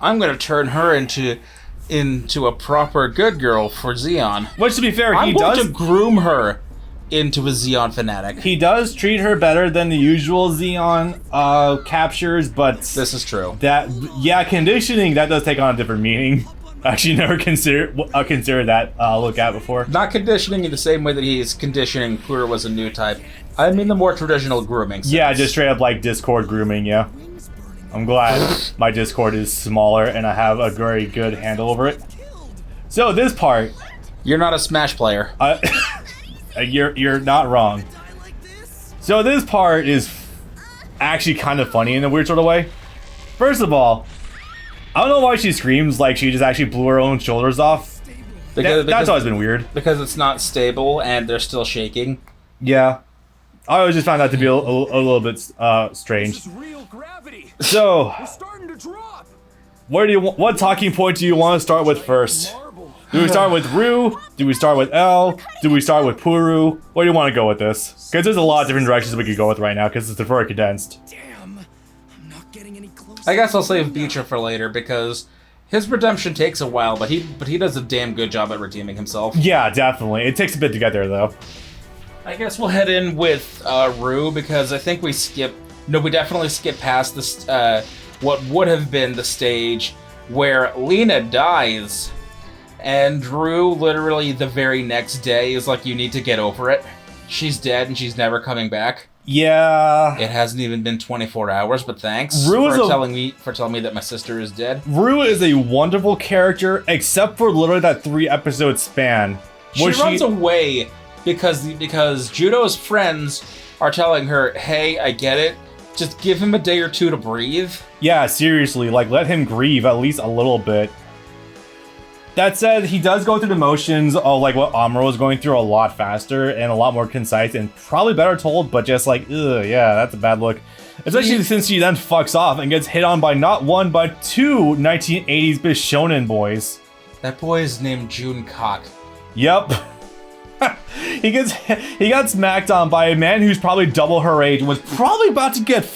I'm gonna turn her into a proper good girl for Zeon. Which, to be fair, I'm going to groom her into a Zeon fanatic. He does treat her better than the usual Zeon captures, but this is true. Conditioning, that does take on a different meaning. Actually, never considered that look at before. Not conditioning in the same way that he's conditioning Pura was a new type. I mean the more traditional grooming sense. Yeah, just straight up like Discord grooming, yeah. I'm glad my Discord is smaller and I have a very good handle over it. So this part... You're not a Smash player. You're not wrong. So this part is actually kind of funny in a weird sort of way. First of all, I don't know why she screams like she just actually blew her own shoulders off. That's always been weird. Because it's not stable and they're still shaking. Yeah. I always just found that to be a little bit strange. So, what talking point do you want to start with first? Do we start with Rue? Do we start with L? Do we start with Puru? Where do you want to go with this? Because there's a lot of different directions we could go with right now, because it's very condensed. Damn, I'm not getting any closer. I guess I'll save Beecher for later, because his redemption takes a while, but he does a damn good job at redeeming himself. Yeah, definitely. It takes a bit to get there, though. I guess we'll head in with Rue, because I think we definitely skip past this, what would have been the stage where Lena dies, and Rue literally the very next day is like, you need to get over it. She's dead and she's never coming back. Yeah. It hasn't even been 24 hours, but thanks for telling me that my sister is dead. Rue is a wonderful character, except for literally that 3-episode span. She runs away because Judo's friends are telling her, hey, I get it, just give him a day or two to breathe. Yeah, seriously, like, let him grieve at least a little bit. That said, he does go through the motions of, like, what Amuro was going through a lot faster and a lot more concise and probably better told, but just like, ugh, yeah, that's a bad look. Especially since she then fucks off and gets hit on by not one, but two 1980s Bishonen boys. That boy is named Jun Cock. Yep. He got smacked on by a man who's probably double her age and was probably about to get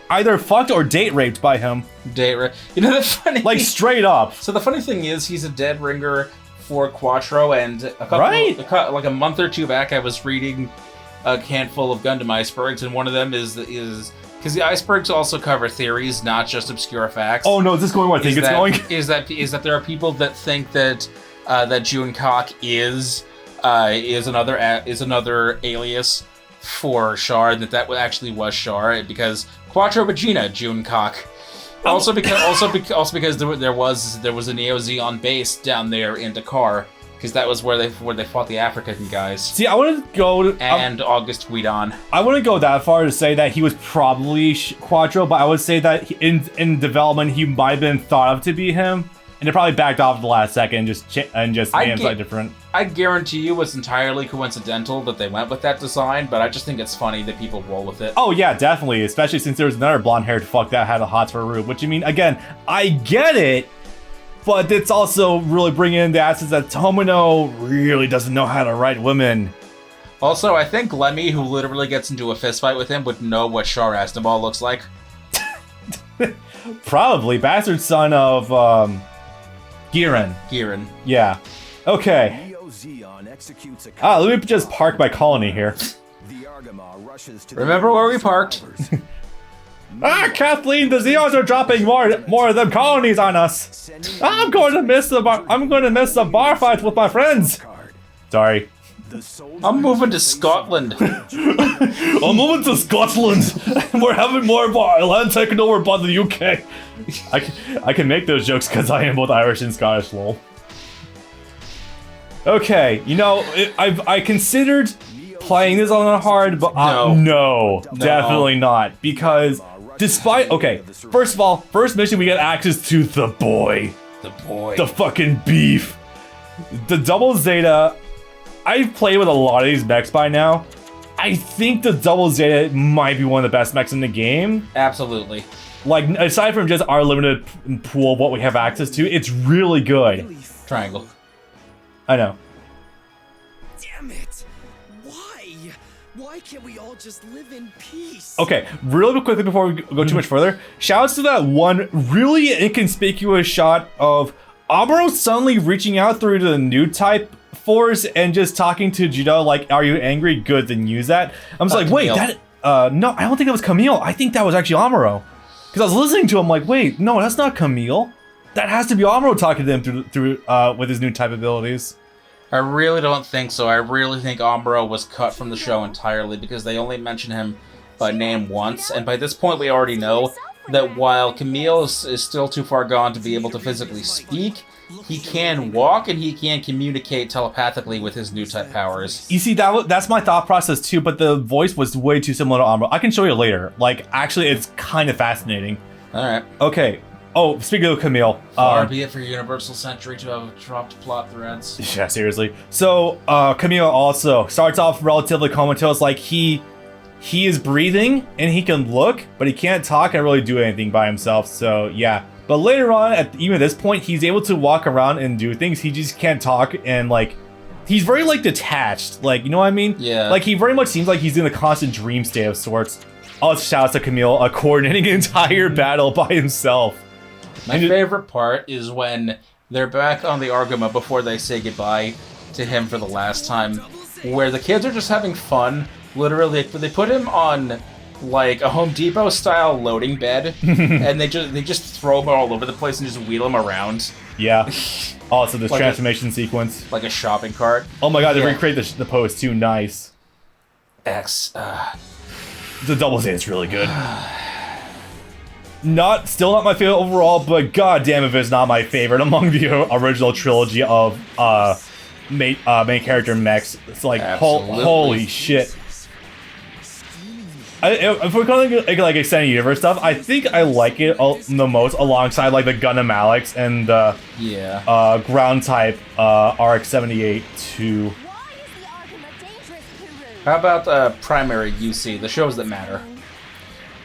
either fucked or date raped by him. Date rape. You know, the funny... Like, straight up. So the funny thing is, he's a dead ringer for Quattro, and like a month or two back, I was reading a handful of Gundam icebergs, and one of them is because the icebergs also cover theories, not just obscure facts. Oh no, is this going where I think it's going? Is that there are people that think that that Jun Cock is another alias for Char, that actually was Char, because Quattro Vagina Jun Cock. Also because there was a Neo Zeon base down there in Dakar, because that was where they fought the African guys. See, I want to go August Guidon. I wouldn't go that far to say that he was probably Quattro, but I would say that in development he might have been thought of to be him, and they probably backed off at the last second and just made him slightly different. I guarantee you it's entirely coincidental that they went with that design, but I just think it's funny that people roll with it. Oh yeah, definitely, especially since there was another blonde-haired fuck that had a hots for Rue, which, I mean, again, I get it, but it's also really bringing in the assets that Tomino really doesn't know how to write women. Also, I think Lemmy, who literally gets into a fistfight with him, would know what Char Aznavour looks like. Probably. Bastard son of, Giran. Giran. Yeah. Okay. Let me just park my colony here. Remember where we parked? Kathleen, the Zeons are dropping more of them colonies on us. I'm going to miss the bar fights with my friends. Sorry. I'm moving to Scotland. I'm moving to Scotland. We're having more land taken over by the UK. I can make those jokes because I am both Irish and Scottish, lol. Okay, you know, I considered playing this on hard, but no, definitely not. Because first of all, first mission we get access to the boy. The fucking beef. The Double Zeta, I've played with a lot of these mechs by now. I think the Double Zeta might be one of the best mechs in the game. Absolutely. Like, aside from just our limited pool of what we have access to, it's really good. Triangle. I know. Damn it! Why? Why can't we all just live in peace? Okay, really quickly before we go too much further, shouts to that one really inconspicuous shot of Amuro suddenly reaching out through the new type force and just talking to Judo like, "Are you angry? Good, then use that." I'm just like, Camille. wait, that no, I don't think that was Camille. I think that was actually Amuro. Because I was listening to him like, wait, no, that's not Camille. That has to be Amuro talking to him through with his new type abilities. I really don't think so. I really think Amuro was cut from the show entirely because they only mention him by name once, and by this point we already know that while Camille is still too far gone to be able to physically speak, he can walk and he can communicate telepathically with his new type powers. You see, that's my thought process too, but the voice was way too similar to Amuro. I can show you later. Like, actually, it's kind of fascinating. Alright. Okay. Oh, speaking of Camille. Far be it for Universal Century to have dropped plot threads. Yeah, seriously. So, Camille also starts off relatively comatose, like he is breathing and he can look, but he can't talk and really do anything by himself, so yeah. But later on, even at this point, he's able to walk around and do things. He just can't talk, and like, he's very like detached. Like, you know what I mean? Yeah. Like, he very much seems like he's in a constant dream state of sorts. Also, shouts to Camille, coordinating an entire battle by himself. My favorite part is when they're back on the Argama before they say goodbye to him for the last time, where the kids are just having fun. Literally, they put him on like a Home Depot style loading bed, and they just throw him all over the place and just wheel him around. Yeah. Also, this Like transformation sequence. Like a shopping cart. Oh my god, they Yeah. recreate the pose too. Nice. X. The double Z is really good. Still not my favorite overall, but god damn if it's not my favorite among the original trilogy of main character mechs. It's like Absolutely. holy shit. If we're calling it like extended universe stuff, I think I like it the most alongside like the Gundam Alex and the Yeah. ground type RX-78 2. How about primary UC, the shows that matter?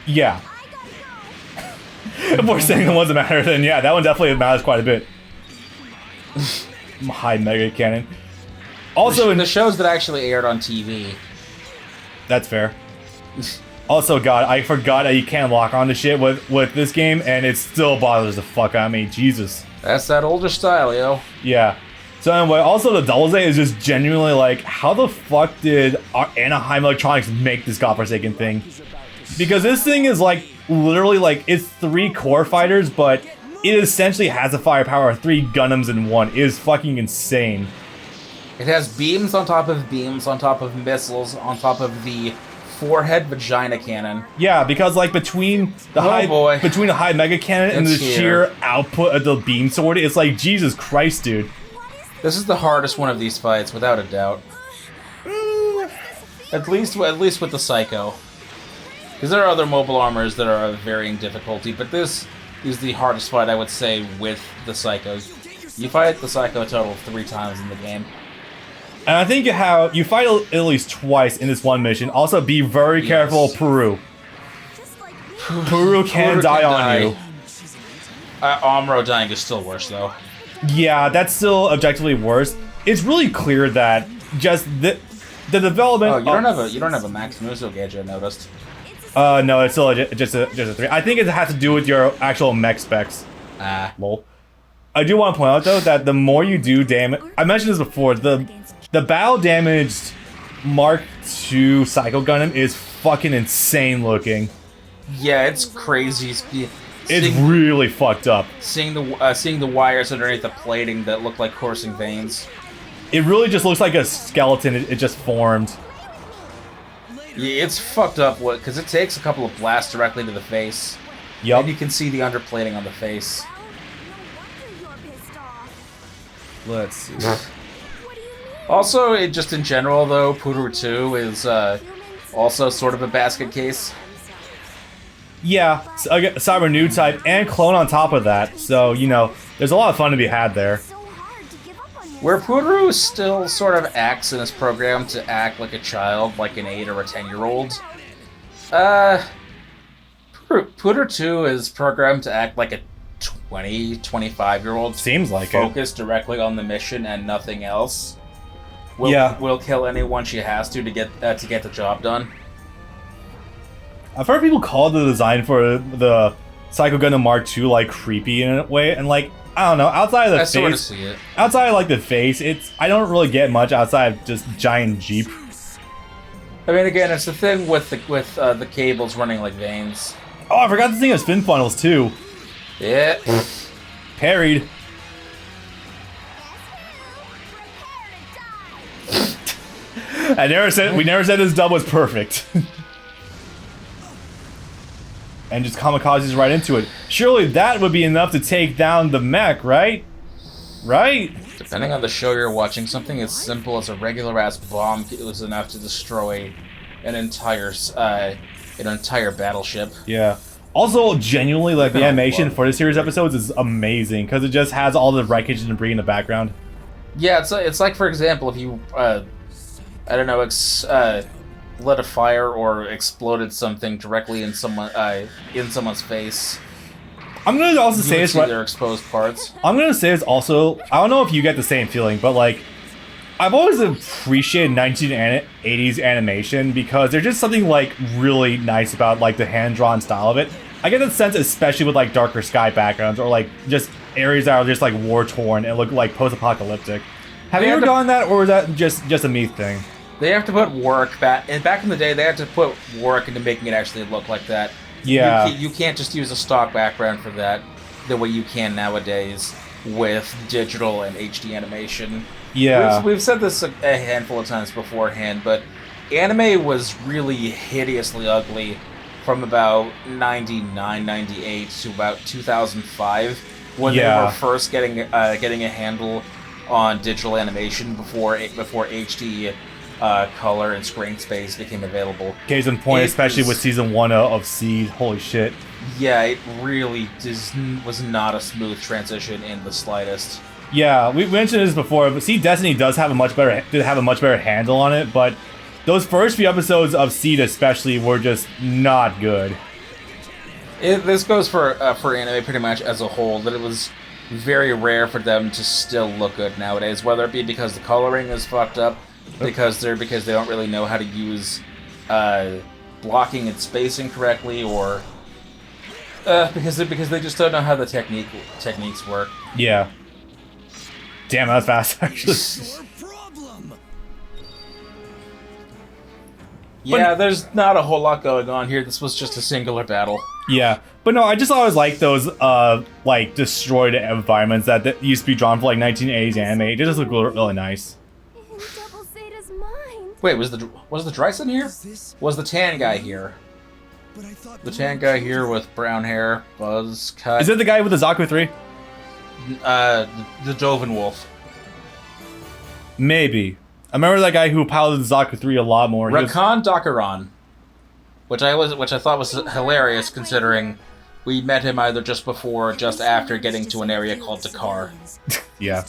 Yeah. If we're saying the ones that matter, then yeah, that one definitely matters quite a bit. High mega cannon. Also, The shows that actually aired on TV. that's fair. Also, God, I forgot that you can't lock onto shit with this game, and it still bothers the fuck out of me. Jesus. That's that older style, yo. Yeah. So anyway, also the Double Z is just genuinely like, how the fuck did Anaheim Electronics make this godforsaken thing? Because this thing is like, literally like, it's 3 core fighters, but it essentially has a firepower of 3 Gundams in one. It is fucking insane. It has beams on top of beams on top of missiles on top of the forehead vagina cannon. Yeah, because like between the high mega cannon and the It's sheer output of the beam sword, it's like Jesus Christ, dude. This is the hardest one of these fights, without a doubt. At least with the Psycho. Because there are other mobile armors that are of varying difficulty, but this is the hardest fight, I would say, with the Psychos. You fight the Psycho a total of 3 times in the game. And I think you fight at least twice in this one mission. Also, be very careful of Peru. Peru can die on you. Amuro dying is still worse, though. Yeah, that's still objectively worse. It's really clear that just the development. Oh, you don't have a max Muso gauge, I noticed. No, it's still just a 3. I think it has to do with your actual mech specs. Lol. I do want to point out though that the more you do damage, I mentioned this before. The battle damaged Mark II Psycho Gundam is fucking insane looking. Yeah, it's crazy. It's really fucked up. Seeing the wires underneath the plating that look like coursing veins. It really just looks like a skeleton. It just formed. Yeah, it's fucked up because it takes a couple of blasts directly to the face. Yup. And you can see the underplating on the face. Let's see. Also, just in general though, Puru 2 is also sort of a basket case. Yeah, Cyber New type and clone on top of that. So, you know, there's a lot of fun to be had there. Where Puru still sort of acts in his program to act like a child, like an 8 or a 10-year-old. Puru 2 is programmed to act like a 20, 25-year-old. Seems like focused directly on the mission and nothing else. will kill anyone she has to get the job done. I've heard people call the design for the Psycho Gundam Mark II like creepy in a way, and like I don't know, outside of the face, sort of see it. Outside of like the face, I don't really get much outside of just giant Jeep. I mean, again, it's the thing with the cables running like veins. Oh, I forgot the thing of spin funnels too. Yeah. Parried. We never said this dub was perfect. And just kamikazes right into it. Surely that would be enough to take down the mech, right? Right? Depending on the show you're watching, something as simple as a regular-ass bomb was enough to destroy an entire battleship. Yeah. Also, genuinely, like, the animation for the series episodes is amazing, because it just has all the wreckage and debris in the background. Yeah, it's like, for example, if you, I don't know, lit a fire or exploded something directly in someone's face. I'm gonna also say it's their exposed parts. I'm gonna say it's also, I don't know if you get the same feeling, but like, I've always appreciated 1980s animation because there's just something like really nice about like the hand-drawn style of it. I get the sense, especially with like darker sky backgrounds or like just areas that are just like war-torn and look like post-apocalyptic. Have you ever gotten that, or was that just a me thing? They have to put work back in the day. They had to put work into making it actually look like that. Yeah, you can't just use a stock background for that the way you can nowadays with digital and HD animation. Yeah, we've said this a handful of times beforehand, but anime was really hideously ugly from about 99, 98 to about 2005 when they were first getting a handle on digital animation before HD. Color and screen space became available. Case in point, especially with season 1 of Seed. Holy shit. Yeah, it really was not a smooth transition in the slightest. Yeah, we mentioned this before, but Seed Destiny does have a much better handle on it, but those first few episodes of Seed especially were just not good. This goes for anime pretty much as a whole, that it was very rare for them to still look good nowadays, whether it be because the coloring is fucked up, because they don't really know how to use blocking and spacing correctly, or because they just don't know how the techniques work. Yeah. Damn, that was fast, actually. Yeah, there's not a whole lot going on here. This was just a singular battle. Yeah, but no, I just always like those like destroyed environments that used to be drawn for like 1980s anime. It just look really nice. Wait, was the Dryson here? Was the tan guy here? The tan guy here with brown hair, buzz cut. Is it the guy with the Zaku 3? The Doven Wolf. Maybe. I remember that guy who piloted the Zaku 3 a lot more. Rakan Dakaran, which I thought was hilarious considering we met him either just before or just after getting to an area called Dakar. Yeah.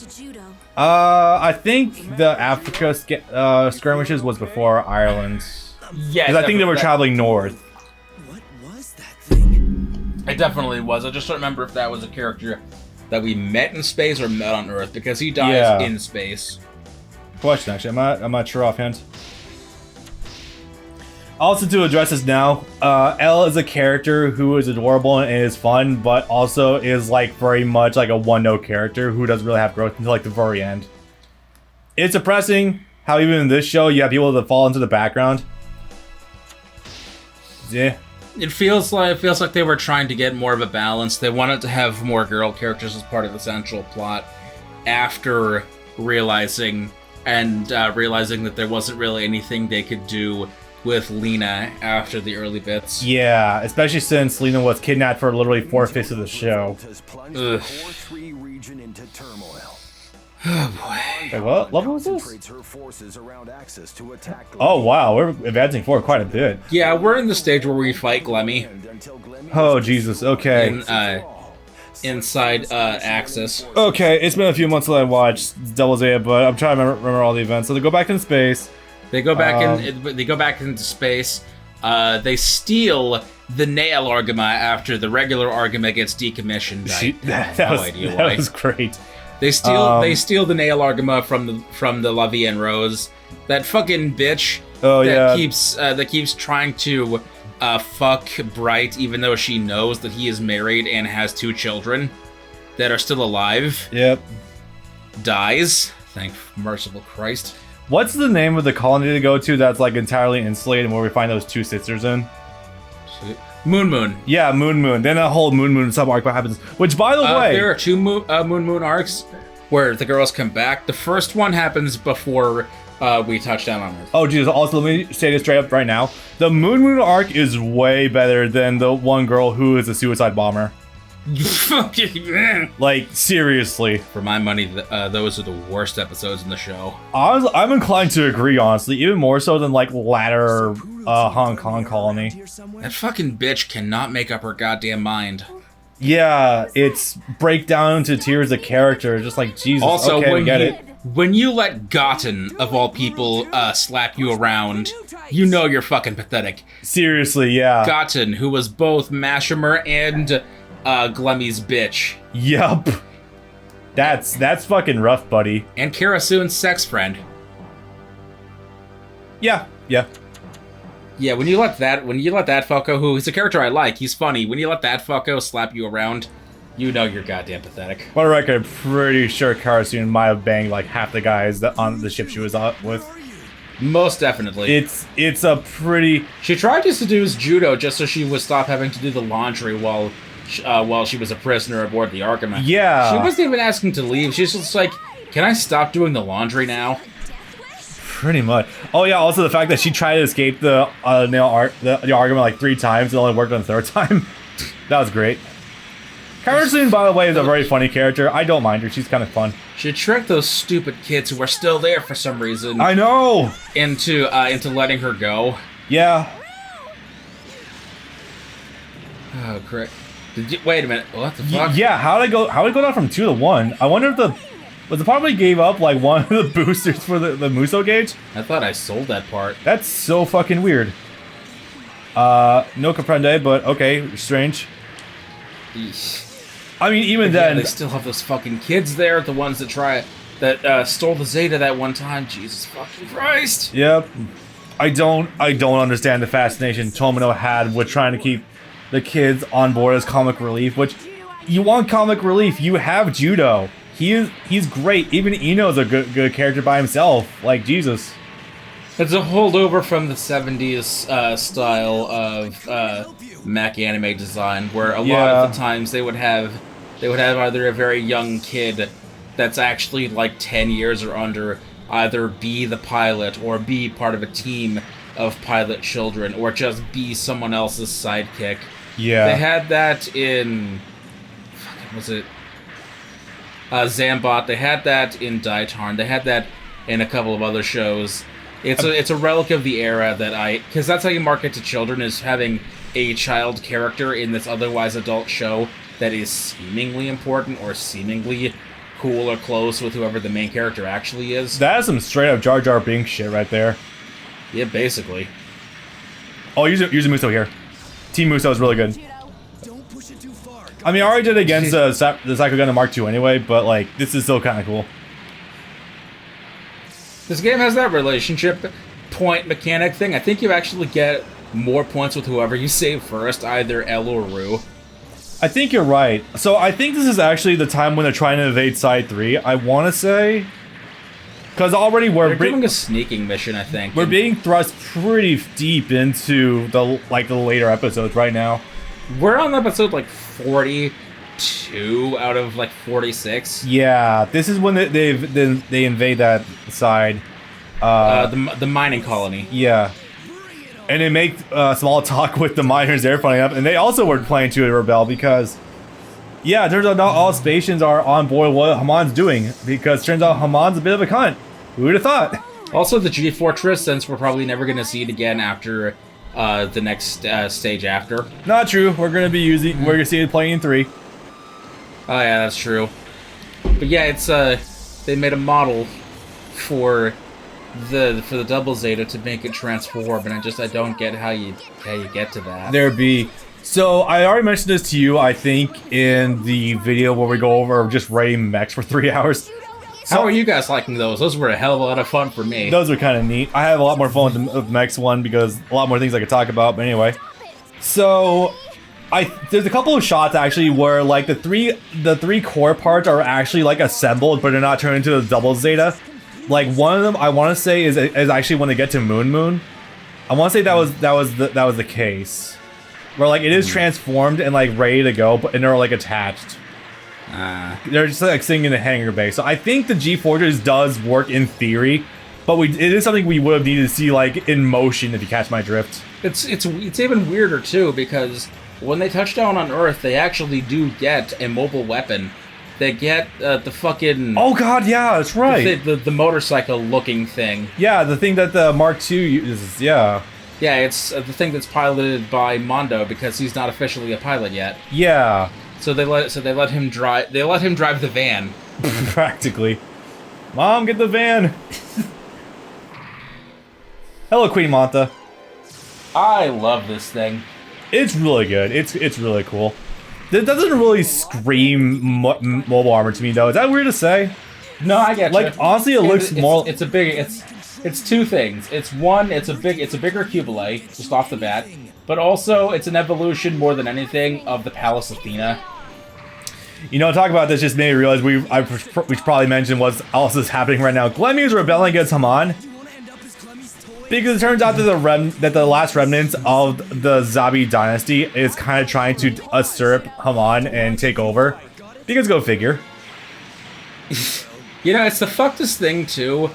I think the Africa skirmishes was before Ireland. Yeah, because I think they were traveling north. What was that thing? It definitely was. I just don't remember if that was a character that we met in space or met on Earth, because he dies in space. Question, actually, I'm not sure offhand. Also, to address this now, Elle is a character who is adorable and is fun, but also is like very much like a one-note character who doesn't really have growth until like the very end. It's depressing how even in this show you have people that fall into the background. Yeah. It feels like they were trying to get more of a balance. They wanted to have more girl characters as part of the central plot after realizing that there wasn't really anything they could do with Lena after the early bits. Yeah, especially since Lena was kidnapped for literally 4/5 of the show. Ugh. Oh boy. Wait, what level was this? Oh wow, we're advancing forward quite a bit. Yeah, we're in the stage where we fight Glemmy. Oh Jesus, okay. Inside Axis. Okay, it's been a few months since I watched Double Zeta, but I'm trying to remember all the events. So they go back into space. They go back into space. They steal the Nail Argama after the regular Argama gets decommissioned. That was great. They steal the nail argama from the La Vie en Rose. That fucking bitch that keeps trying to fuck Bright even though she knows that he is married and has 2 children that are still alive. Yep. Dies. Thank merciful Christ. What's the name of the colony to go to that's like entirely insulated and where we find those 2 sisters in? Moon. Yeah, Moon. Then a whole Moon sub-arc happens. Which, by the way... There are 2 Moon arcs where the girls come back. The first one happens before we touch down on Earth. Oh, Jesus. Also, let me say this straight up right now. The Moon arc is way better than the one girl who is a suicide bomber. Like, seriously. For my money, those are the worst episodes in the show. I'm inclined to agree, honestly. Even more so than, like, latter Hong Kong colony. That fucking bitch cannot make up her goddamn mind. Yeah, it's break down to tears of character. Just like, Jesus, also, okay, get it. When you let Gotten, of all people, slap you around, you know you're fucking pathetic. Seriously, yeah. Gotten, who was both Mashimer and Glemmy's bitch. Yup. That's fucking rough, buddy. And Karasun's sex friend. Yeah. Yeah, when you let that fucko, who is a character I like, he's funny, when you let that fucko slap you around, you know you're goddamn pathetic. For the record, I'm pretty sure Karasun might have banged like half the guys on the ship she was with. Most definitely. It's a pretty... She tried to seduce Judo just so she would stop having to do the laundry while she was a prisoner aboard the Archimate. Yeah. She wasn't even asking to leave. She's just like, can I stop doing the laundry now? Pretty much. Oh yeah, also the fact that she tried to escape the argument like 3 times and only worked on the 3rd time. That was great. Karasun, by the way, is a very funny character. I don't mind her. She's kind of fun. She tricked those stupid kids who are still there for some reason. I know! Into letting her go. Yeah. Oh, correct. Wait a minute. What the fuck? Yeah, how did it go down from 2 to 1? I wonder if was it probably gave up like one of the boosters for the Muso gauge? I thought I sold that part. That's so fucking weird. No comprende, but okay, strange. Eesh. I mean, even Yeah, then, they still have those fucking kids there, the ones that stole the Zeta that one time. Jesus fucking Christ! Yep. I don't understand the fascination Tomino had with trying to keep the kids on board as comic relief. Which, you want comic relief? You have Judo. He's great. Even Ino's a good character by himself. Like, Jesus. It's a holdover from the 70s style of mech anime design, where a lot of the times they would have either a very young kid that's actually like 10 years or under either be the pilot or be part of a team of pilot children or just be someone else's sidekick. Yeah. They had that in... was it... Zambot. They had that in Daitarn. They had that in a couple of other shows. It's a relic of the era because that's how you market to children, is having a child character in this otherwise adult show that is seemingly important or seemingly cool or close with whoever the main character actually is. That is some straight up Jar Jar Binks shit right there. Yeah, basically. Oh, use a Muso here. Team Muso is really good. I mean, I already did it against the Psycho Gundam Mark II anyway, but like, this is still kind of cool. This game has that relationship point mechanic thing. I think you actually get more points with whoever you save first, either L or Ru. I think you're right. So I think this is actually the time when they're trying to invade Side 3. I want to say, because already they're doing a sneaking mission. I think we're being thrust pretty deep into the later episodes right now. We're on episode like 42 out of like 46. Yeah, this is when they invade that side. The mining colony. Yeah. And they make small talk with the miners there, funny enough. And they also were planning to rebel because, yeah, turns out not all Spatians are on board what Hamon's doing. Because turns out Hamon's a bit of a cunt. Who would have thought? Also, the G Fortress, since we're probably never going to see it again after the next stage after. Not true. We're going to see it playing in 3. Oh yeah, that's true. But yeah, it's they made a model for the double Zeta to make it transform, and I don't get how you get to that. There'd be So I already mentioned this to you, I think, in the video where we go over just raiding mechs for 3 hours. How are you guys liking those? Those were a hell of a lot of fun for me. Those were kind of neat. I have a lot more fun with the mechs one because a lot more things I could talk about. But anyway, so there's a couple of shots actually where like the three core parts are actually like assembled, but they're not turned into the double Zeta. Like one of them, I want to say is actually when they get to Moon. I want to say that was the case, where like it is transformed and like ready to go, and they're like attached. They're just like sitting in the hangar bay. So I think the G-Fortress does work in theory, but it is something we would have needed to see like in motion, if you catch my drift. It's even weirder too, because when they touch down on Earth, they actually do get a mobile weapon. They get the fucking... Oh god, yeah, that's right. The motorcycle-looking thing. Yeah, the thing that the Mark II uses, yeah. Yeah, it's the thing that's piloted by Mondo, because he's not officially a pilot yet. Yeah. So they let him drive. They let him drive the van. Practically. Mom, get the van. Hello, Queen Manta. I love this thing. It's really good. It's really cool. It doesn't really scream mobile armor to me, though. Is that weird to say? No, I get you. Like honestly, it looks more. It's two things. It's one. It's a bigger Cubile just off the bat, but also it's an evolution more than anything of the Palace Athena. You know, talk about this just made me realize we should probably mention what's else is happening right now. Glemmie is rebelling against Haman. Because it turns out that the last remnants of the Zabi dynasty is kind of trying to usurp Haman and take over. Because go figure. You know, it's the fuckedest thing too,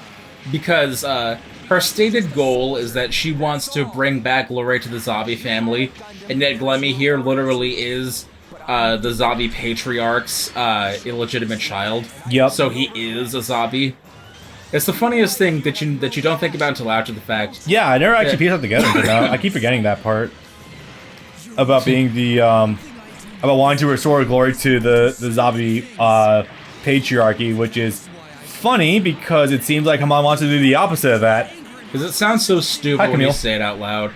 because her stated goal is that she wants to bring back Lore to the Zabi family, and yet Glemmie here literally is the Zabi patriarch's illegitimate child. Yep. So he is a Zabi. It's the funniest thing that you don't think about until after the fact. Yeah, I never actually pieced it together. But I keep forgetting that part about being the about wanting to restore glory to the Zabi patriarchy, which is funny because it seems like Haman wants to do the opposite of that. Because it sounds so stupid when you say it out loud.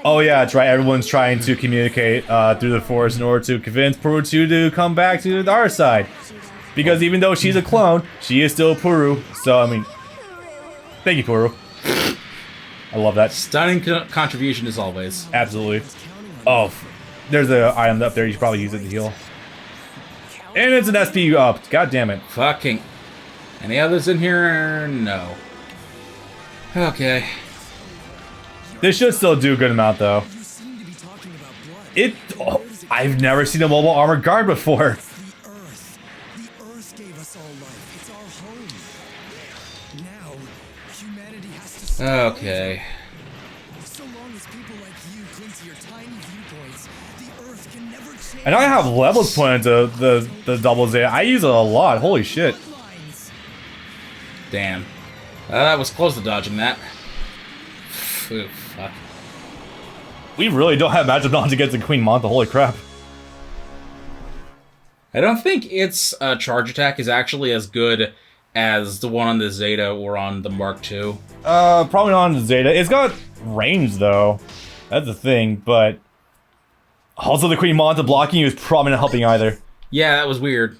Oh yeah, that's right. Everyone's trying to communicate through the force in order to convince Puru 2 to come back to our side. Because even though she's a clone, she is still Puru. So, I mean, thank you, Puru. I love that. Stunning contribution as always. Absolutely. Oh, there's an item up there. You should probably use it to heal. And it's an SP up. God damn it. Fucking. Any others in here? No. Okay. This should still do a good amount, though. I've never seen a mobile armored guard before. Okay. And I have levels put into the double Z. I use it a lot. Holy shit. Damn. That was close to dodging that. Ooh, fuck. We really don't have matchup knowledge against the Queen Manta. Holy crap. I don't think its charge attack is actually as good as the one on the Zeta or on the Mark II. Probably not on the Zeta. It's got range, though. That's the thing, but... Also, the Queen Manta blocking you is probably not helping either. Yeah, that was weird.